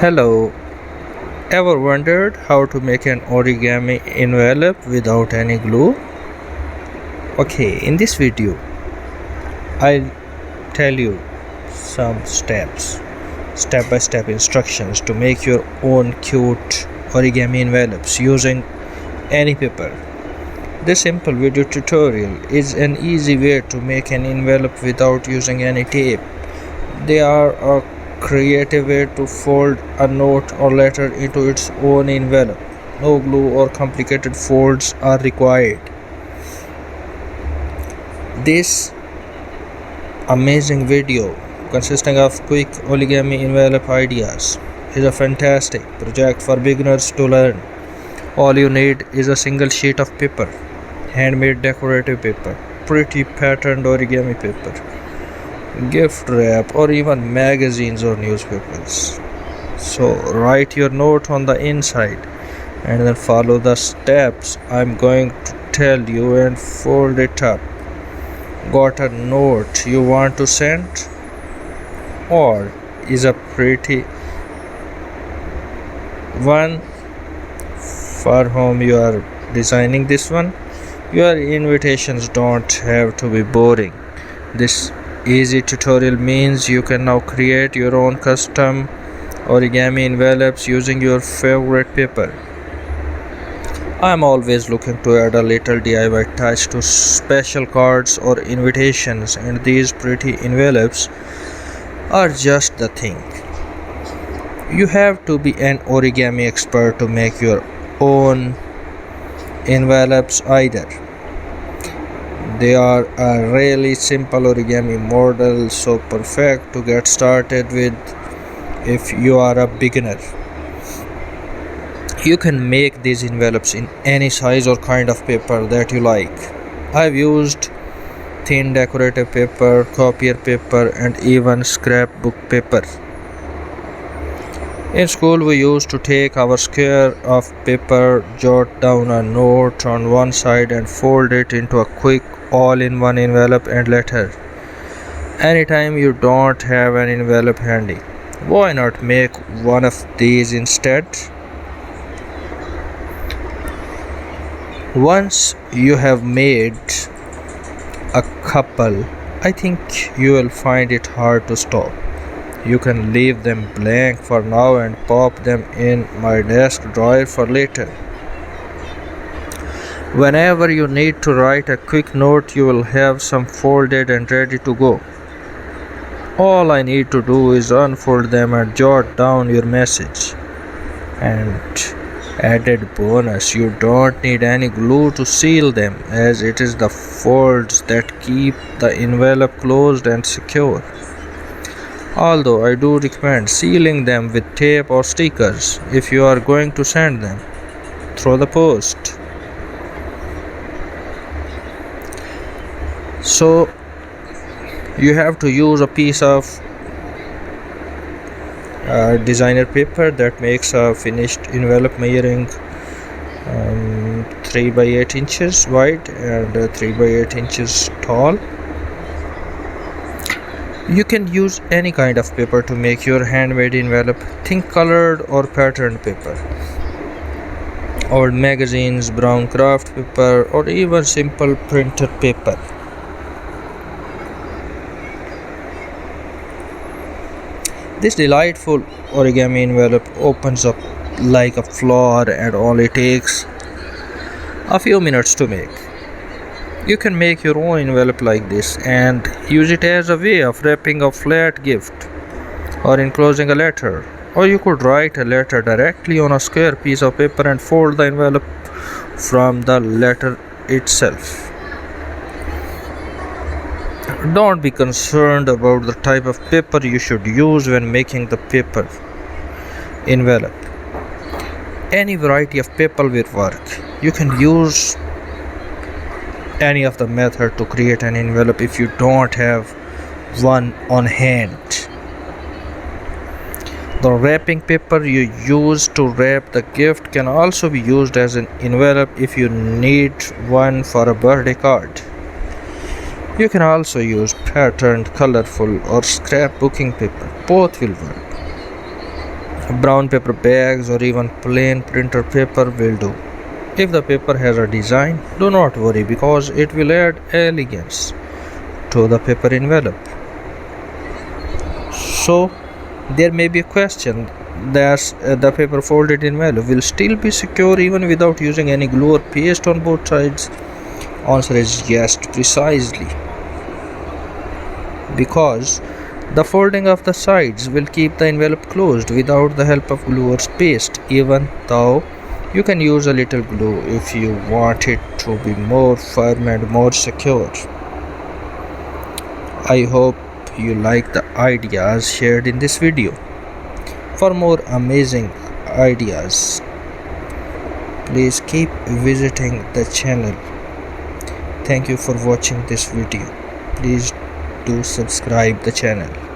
Hello, ever wondered how to make an origami envelope without any glue? Okay, in this video, I'll tell you some step by step instructions to make your own cute origami envelopes using any paper. This simple video tutorial is an easy way to make an envelope without using any tape. They are a creative way to fold a note or letter into its own envelope. No glue or complicated folds are required. This amazing video, consisting of quick origami envelope ideas, is a fantastic project for beginners to learn. All you need is a single sheet of paper, handmade decorative paper, pretty patterned origami paper, gift wrap, or even magazines or newspapers. So write your note on the inside and then follow the steps I'm going to tell you and fold it up. Got a note you want to send, or is a pretty one for whom you are designing this one? Your invitations don't have to be boring. This easy tutorial means you can now create your own custom origami envelopes using your favorite paper. I'm always looking to add a little DIY touch to special cards or invitations, and these pretty envelopes are just the thing. You have to be an origami expert to make your own envelopes either. They are a really simple origami model, so perfect to get started with if you are a beginner. You can make these envelopes in any size or kind of paper that you like. I've used thin decorative paper, copier paper, and even scrapbook paper. In school, we used to take our square of paper, jot down a note on one side, and fold it into a quick all-in-one envelope and letter. Anytime you don't have an envelope handy, why not make one of these instead? Once you have made a couple, I think you will find it hard to stop. You can leave them blank for now and pop them in my desk drawer for later. Whenever you need to write a quick note, you will have some folded and ready to go. All I need to do is unfold them and jot down your message. And added bonus, you don't need any glue to seal them, as it is the folds that keep the envelope closed and secure. Although I do recommend sealing them with tape or stickers if you are going to send them through the post. So you have to use a piece of designer paper that makes a finished envelope measuring 3 by 8 inches wide and 3 by 8 inches tall. You can use any kind of paper to make your handmade envelope. Think colored or patterned paper, old magazines, brown craft paper, or even simple printed paper. This delightful origami envelope opens up like a flower and only takes a few minutes to make. You can make your own envelope like this and use it as a way of wrapping a flat gift or enclosing a letter. Or you could write a letter directly on a square piece of paper and fold the envelope from the letter itself. Don't be concerned about the type of paper you should use when making the paper envelope. Any variety of paper will work. You can use any of the method to create an envelope if you don't have one on hand. The wrapping paper you use to wrap the gift can also be used as an envelope if you need one for a birthday card. You can also use patterned, colorful, or scrapbooking paper. Both will work. Brown paper bags or even plain printer paper will do. If the paper has a design, do not worry because it will add elegance to the paper envelope. So, there may be a question that the paper folded envelope will still be secure even without using any glue or paste on both sides. Answer is yes, precisely. Because the folding of the sides will keep the envelope closed without the help of glue or paste, even though you can use a little glue if you want it to be more firm and more secure. I hope you like the ideas shared in this video. For more amazing ideas, please keep visiting the channel. Thank you for watching this video. Please do subscribe the channel.